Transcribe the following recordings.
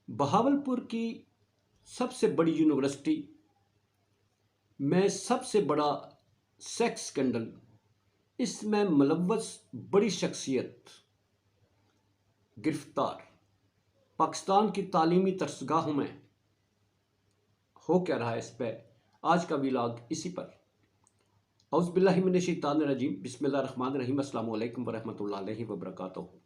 बहावलपुर की सबसे बड़ी यूनिवर्सिटी में सबसे बड़ा सेक्स स्कैंडल, इसमें मुलव्वस बड़ी शख्सियत गिरफ्तार। पाकिस्तान की तालीमी दरसगाहों में हो क्या रहा है, इस पर आज का व्लॉग इसी पर। औज़ुबिल्लाहि मिनश्शैतानिर्रजीम, बिस्मिल्लाहिर्रहमानिर्रहीम, अस्सलामु अलैकुम वरहमतुल्लाहि वबरकातुहू।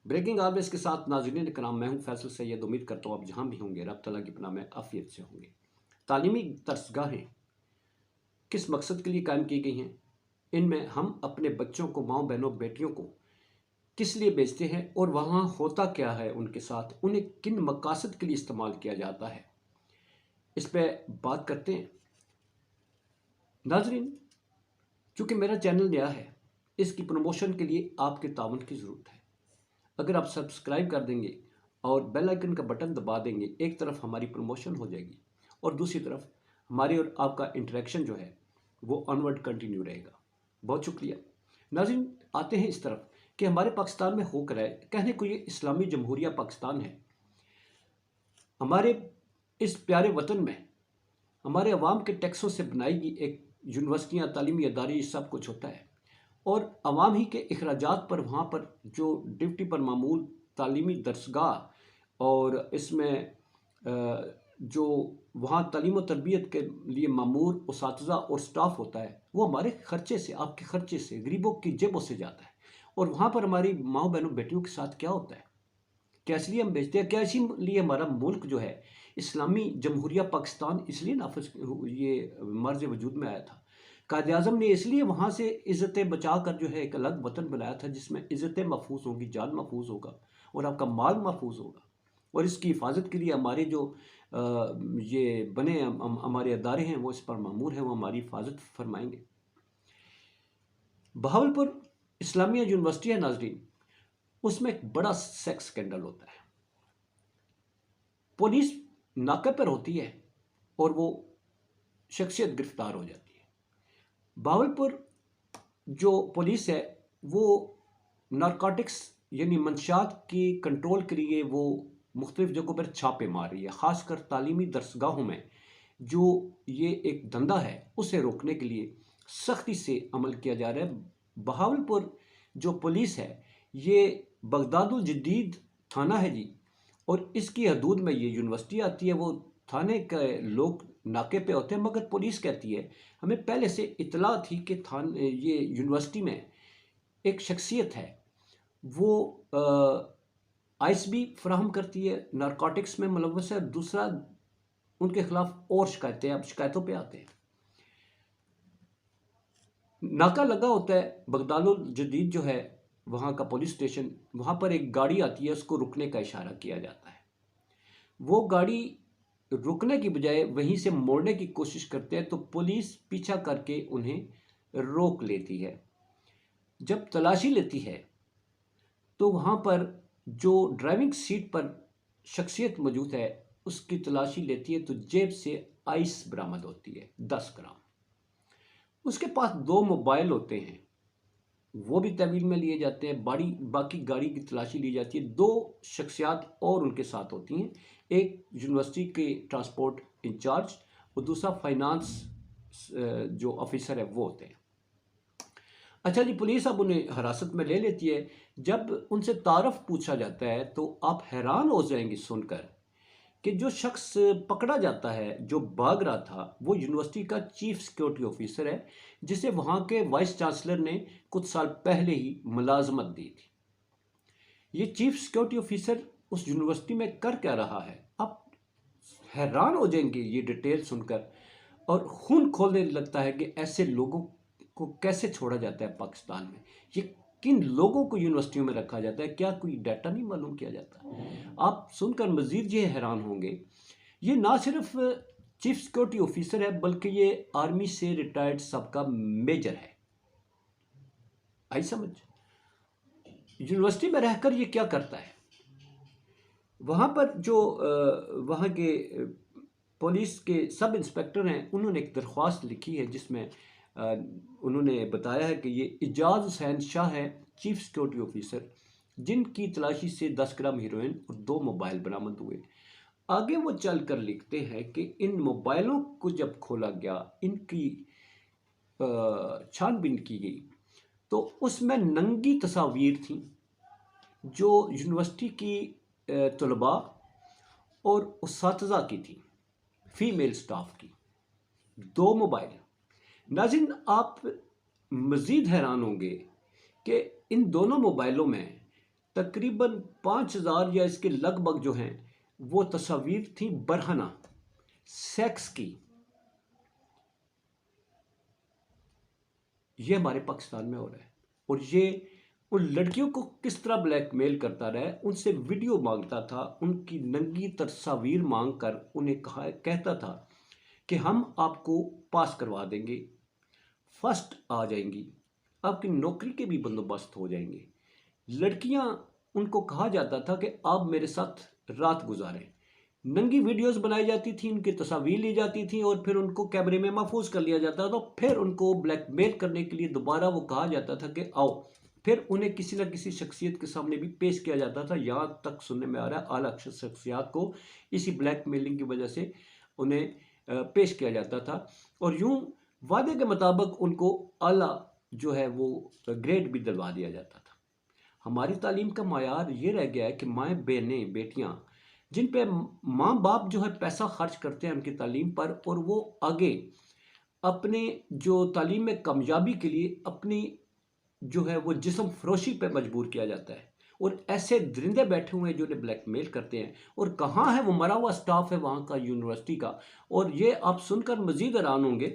ब्रेकिंग ऑलवेज के साथ नाज़रीन कराम, मैं हूं फैसल सैयद। उम्मीद करता हूँ आप जहां भी होंगे रब तआला की पनाह में आफियत से होंगे। तालीमी दरसगाहें किस मकसद के लिए कायम की गई हैं? इनमें हम अपने बच्चों को, माओ बहनों बेटियों को किस लिए भेजते हैं और वहाँ होता क्या है उनके साथ, उन्हें किन मकासद के लिए इस्तेमाल किया जाता है, इस पर बात करते हैं। नाज़रीन, चूँकि मेरा चैनल नया है, इसकी प्रमोशन के लिए आपके ताउन की ज़रूरत है। अगर आप सब्सक्राइब कर देंगे और बेल आइकन का बटन दबा देंगे, एक तरफ हमारी प्रमोशन हो जाएगी और दूसरी तरफ हमारी और आपका इंटरेक्शन जो है वो ऑनवर्ड कंटिन्यू रहेगा। बहुत शुक्रिया। नाज़रीन, आते हैं इस तरफ कि हमारे पाकिस्तान में हो कर है। कहने को ये इस्लामी जमहूरिया पाकिस्तान है। हमारे इस प्यारे वतन में हमारे अवाम के टैक्सों से बनाई गई एक यूनिवर्सिटियाँ, तालीमी अदारे, सब कुछ होता है और अवाम ही के अखराजात पर वहाँ पर जो ड्यूटी पर मामूल तालीमी दरसगाह और इसमें जो वहाँ तालीम व तरबियत के लिए मामूर उसातिज़ा और स्टाफ होता है, वो हमारे ख़र्चे से, आपके ख़र्चे से, गरीबों की जेबों से जाता है। और वहाँ पर हमारी माओ बहनों बेटियों के साथ क्या होता है, क्या इसलिए हम भेजते हैं? क्या इसीलिए हमारा मुल्क जो है इस्लामी जमहूरिया पाकिस्तान इसलिए नाफिज ये मर्ज वजूद में आया था? कायद आज़म ने इसलिए वहाँ से इज़्ज़तें बचा कर जो है एक अलग वतन बनाया था जिसमें इज़्ज़तें महफूज होंगी, जान महफूज होगा और आपका माल महफूज होगा। और इसकी हिफाजत के लिए हमारे जो ये बने हमारे अदारे हैं वो इस पर मामूर हैं, वो हमारी हिफाजत फरमाएंगे। बहावलपुर इस्लामिया यूनिवर्सिटी है नाजरीन, उसमें एक बड़ा सेक्स स्कैंडल होता है। पुलिस नाके पर होती है और वो शख्सियत गिरफ्तार हो जाती है। बहावलपुर जो पुलिस है वो नारकोटिक्स यानी मंशात की कंट्रोल के लिए वो मुख्तलिफ जगहों पर छापे मार रही है। ख़ासकर तालीमी दरसगाहों में जो ये एक धंधा है उसे रोकने के लिए सख्ती से अमल किया जा रहा है। बहावलपुर जो पुलिस है ये बगदादुल जदीद थाना है जी, और इसकी हदूद में ये यूनिवर्सिटी आती है। वो थाने के लोग नाके पे होते हैं, मगर पुलिस कहती है हमें पहले से इतला थी कि ये यूनिवर्सिटी में एक शख्सियत है, वो आइस भी फ्राहम करती है, नारकोटिक्स में मुलव्वस है। दूसरा, उनके खिलाफ और शिकायतें, अब शिकायतों पे आते हैं। नाका लगा होता है बगदादुल जदीद जो है वहाँ का पुलिस स्टेशन, वहाँ पर एक गाड़ी आती है, उसको रुकने का इशारा किया जाता है। वो गाड़ी रुकने की बजाय वहीं से मोड़ने की कोशिश करते हैं तो पुलिस पीछा करके उन्हें रोक लेती है। जब तलाशी लेती है तो वहाँ पर जो ड्राइविंग सीट पर शख्सियत मौजूद है उसकी तलाशी लेती है तो जेब से आइस बरामद होती है 10 ग्राम। उसके पास 2 मोबाइल होते हैं, वो भी तहवील में लिए जाते हैं। बाकी गाड़ी की तलाशी ली जाती है। 2 शख्सियात और उनके साथ होती हैं, एक यूनिवर्सिटी के ट्रांसपोर्ट इंचार्ज और दूसरा फाइनेंस जो ऑफिसर है वो होते हैं। अच्छा जी, पुलिस अब उन्हें हिरासत में ले लेती है। जब उनसे तारफ़ पूछा जाता है तो आप हैरान हो जाएंगे सुनकर कि जो शख्स पकड़ा जाता है, जो भाग रहा था, वो यूनिवर्सिटी का चीफ सिक्योरिटी ऑफिसर है, जिसे वहाँ के वाइस चांसलर ने कुछ साल पहले ही मुलाजमत दी थी। ये चीफ सिक्योरिटी ऑफिसर उस यूनिवर्सिटी में कर क्या रहा है, आप हैरान हो जाएंगे ये डिटेल सुनकर, और खून खोलने लगता है कि ऐसे लोगों को कैसे छोड़ा जाता है पाकिस्तान में। ये किन लोगों को यूनिवर्सिटियों में रखा जाता है, क्या कोई डाटा नहीं मालूम किया जाता? आप सुनकर मज़ीद ये हैरान होंगे, ये ना सिर्फ चीफ सिक्योरिटी ऑफिसर है बल्कि ये आर्मी से रिटायर्ड सबका मेजर है। आई समझ? यूनिवर्सिटी में रहकर ये क्या करता है? वहाँ पर जो वहाँ के पुलिस के सब इंस्पेक्टर हैं, उन्होंने एक दरख्वास्त लिखी है जिसमें उन्होंने बताया है कि ये इजाज़ हुसैन शाह है, चीफ सिक्योरिटी ऑफिसर, जिनकी तलाशी से 10 ग्राम हीरोइन और 2 मोबाइल बरामद हुए। आगे वो चलकर लिखते हैं कि इन मोबाइलों को जब खोला गया, इनकी छानबीन की गई, तो उसमें नंगी तस्वीर थी जो यूनिवर्सिटी की तलबा और उस्ताज़ा की थी, फीमेल स्टाफ की। 2 मोबाइल। नाज़रीन, आप मज़ीद हैरान होंगे कि इन दोनों मोबाइलों में तकरीबन 5000 या इसके लगभग जो हैं वो तस्वीर थी बरहना सेक्स की। ये हमारे पाकिस्तान में हो रहा है। और ये उन लड़कियों को किस तरह ब्लैकमेल करता रहा है, उनसे वीडियो मांगता था, उनकी नंगी तस्वीर मांग कर उन्हें कहता था कि हम आपको पास करवा देंगे, फर्स्ट आ जाएंगी, आपकी नौकरी के भी बंदोबस्त हो जाएंगे। लड़कियां, उनको कहा जाता था कि आप मेरे साथ रात गुजारें। नंगी वीडियोस बनाई जाती थी, उनकी तस्वीर ली जाती थी और फिर उनको कैमरे में महफूज कर लिया जाता था। तो फिर उनको ब्लैकमेल करने के लिए दोबारा वो कहा जाता था कि आओ, फिर उन्हें किसी न किसी शख्सियत के सामने भी पेश किया जाता था। यहाँ तक सुनने में आ रहा है आला शख्सियत को इसी ब्लैकमेलिंग की वजह से उन्हें पेश किया जाता था और यूं वादे के मुताबिक उनको आला जो है वो ग्रेड भी दिलवा दिया जाता था। हमारी तालीम का मायार ये रह गया है कि माएँ बहनें बेटियाँ जिन पे माँ बाप जो है पैसा खर्च करते हैं उनकी तालीम पर, और वो आगे अपने जो तालीम में कामयाबी के लिए अपनी जो है वो जिस्म फरोशी पे मजबूर किया जाता है। और ऐसे दरिंदे बैठे हुए हैं जो उन्हें ब्लैकमेल करते हैं। और कहाँ है वो मरा हुआ स्टाफ है वहाँ का यूनिवर्सिटी का। और ये आप सुनकर मज़ीद हैरान होंगे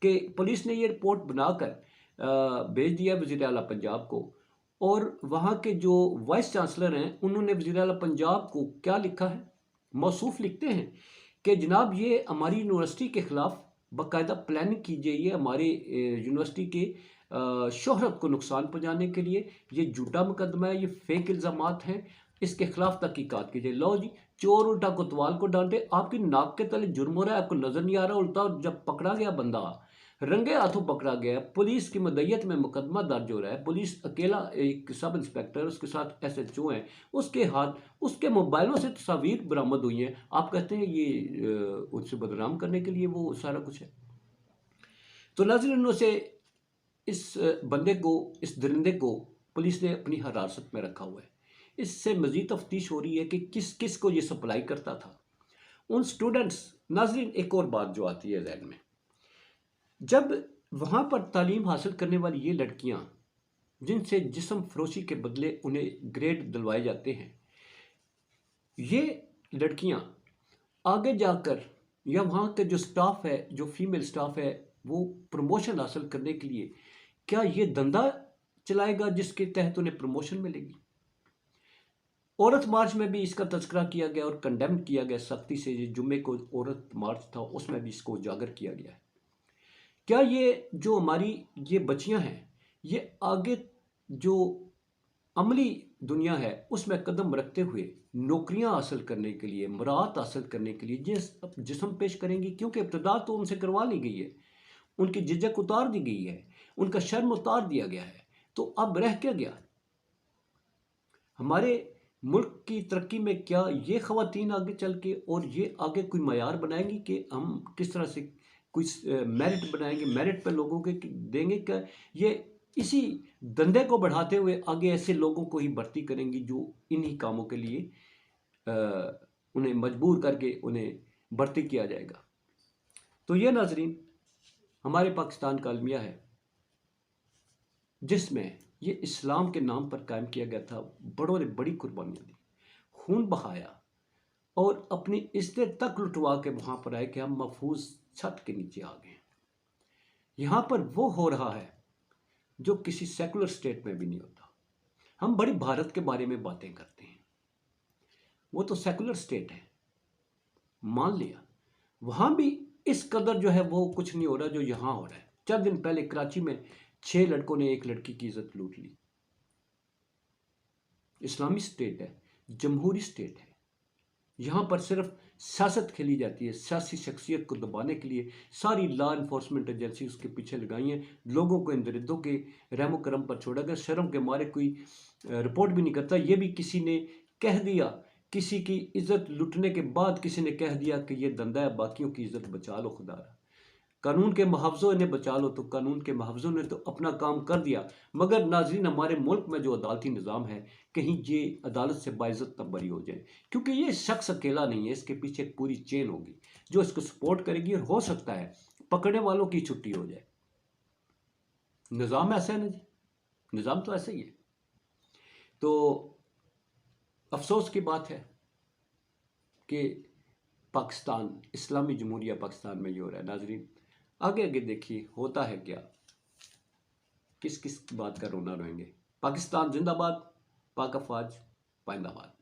कि पुलिस ने ये रिपोर्ट बनाकर भेज दिया वज़ीर आला पंजाब को। और वहाँ के जो वाइस चांसलर हैं उन्होंने वज़ीर आला पंजाब को क्या लिखा है, मौसूफ लिखते हैं कि जनाब ये हमारी यूनिवर्सिटी के ख़िलाफ़ बाकायदा प्लानिंग कीजिए, ये हमारे यूनिवर्सिटी के शोहरत को नुकसान पहुँचाने के लिए ये झूठा मुकदमा है, ये फेक इल्ज़ामात हैं, इसके ख़िलाफ़ तहकीकात कीजिए। लो जी, चोर उल्टा कोतवाल को डांटे। आपकी नाक के तले जुर्म हो रहा है, आपको नज़र नहीं आ रहा। उल्टा जब पकड़ा गया बंदा, रंगे हाथों पकड़ा गया, पुलिस की मदयत में मुकदमा दर्ज हो रहा है, पुलिस अकेला एक सब इंस्पेक्टर उसके साथ SHO हैं, उसके हाथ उसके मोबाइलों से तस्वीर बरामद हुई हैं। आप कहते हैं ये उससे बदनाम करने के लिए वो सारा कुछ है। तो नाज़रीन, से इस बंदे को, इस दरिंदे को पुलिस ने अपनी हिरासत में रखा हुआ है। इससे मज़ीद तफ्तीश हो रही है कि किस किस को ये सप्लाई करता था। उन स्टूडेंट्स, नाज़रीन एक और बात जो आती है ज़हन में, जब वहाँ पर तालीम हासिल करने वाली ये लड़कियाँ जिनसे जिस्म फरोशी के बदले उन्हें ग्रेड दिलवाए जाते हैं, ये लड़कियाँ आगे जाकर या वहाँ के जो स्टाफ है, जो फीमेल स्टाफ है, वो प्रमोशन हासिल करने के लिए क्या ये धंधा चलाएगा जिसके तहत उन्हें प्रमोशन मिलेगी। औरत मार्च में भी इसका तज़किरा किया गया और कंडेम किया गया सख्ती से। ये जुम्मे को औरत मार्च था, उसमें भी इसको उजागर किया गया है। क्या ये जो हमारी ये बच्चियां हैं, ये आगे जो अमली दुनिया है उसमें कदम रखते हुए नौकरियां हासिल करने के लिए, मुराद हासिल करने के लिए जिस्म पेश करेंगी? क्योंकि इब्तदा तो उनसे करवा ली गई है, उनकी झिझक उतार दी गई है, उनका शर्म उतार दिया गया है। तो अब रह क्या गया? हमारे मुल्क की तरक्की में क्या ये ख़वातीन आगे चल के और ये आगे कोई मयार बनाएंगी कि हम किस तरह से कुछ मेरिट बनाएंगे, मेरिट पे लोगों के देंगे? क्या ये इसी धंधे को बढ़ाते हुए आगे ऐसे लोगों को ही भर्ती करेंगी जो इन्हीं कामों के लिए उन्हें मजबूर करके उन्हें भर्ती किया जाएगा? तो ये नाजरीन हमारे पाकिस्तान का अलमिया है जिसमें ये इस्लाम के नाम पर कायम किया गया था। बड़ों ने बड़ी कुर्बानियाँ दी, खून बहाया और अपनी इज्जत तक लुटवा के वहाँ पर आए कि हम महफूज छत के नीचे आ गए। यहाँ पर वो हो रहा है जो किसी सेकुलर स्टेट में भी नहीं होता। हम बड़ी भारत के बारे में बातें करते हैं, वो तो सेकुलर स्टेट है, मान लिया। वहाँ भी इस कदर जो है वो कुछ नहीं हो रहा जो यहाँ हो रहा है। 4 दिन पहले कराची में 6 लड़कों ने एक लड़की की इज्जत लूट ली। इस्लामी स्टेट है, जमहूरी स्टेट है, यहाँ पर सिर्फ सियासत खेली जाती है, सियासी शख्सियत को दबाने के लिए सारी लॉ इन्फोर्समेंट एजेंसी उसके पीछे लगाई हैं। लोगों को इन दरिद्रों के रहमो करम पर छोड़ा गया, शर्म के मारे कोई रिपोर्ट भी नहीं करता। ये भी किसी ने कह दिया, किसी की इज्जत लुटने के बाद किसी ने कह दिया कि ये धंधा है, बाकियों की इज्जत बचा लो खुदा। कानून के मुहावजों ने बचा लो, तो कानून के मुहावजों ने तो अपना काम कर दिया। मगर नाजरीन, हमारे मुल्क में जो अदालती निज़ाम है, कहीं ये अदालत से बाइज्जत तब बरी हो जाए, क्योंकि ये शख्स अकेला नहीं है, इसके पीछे एक पूरी चेन होगी जो इसको सपोर्ट करेगी, और हो सकता है पकड़ने वालों की छुट्टी हो जाए। निज़ाम ऐसा है ना जी, निज़ाम तो ऐसा ही है। तो अफसोस की बात है कि पाकिस्तान, इस्लामी जमहूरिया पाकिस्तान में ये हो रहा है। नाजरीन, आगे आगे देखिए होता है क्या, किस किस बात का रोना रोएंगे। पाकिस्तान जिंदाबाद, पाक अफवाज पाइंदाबाद।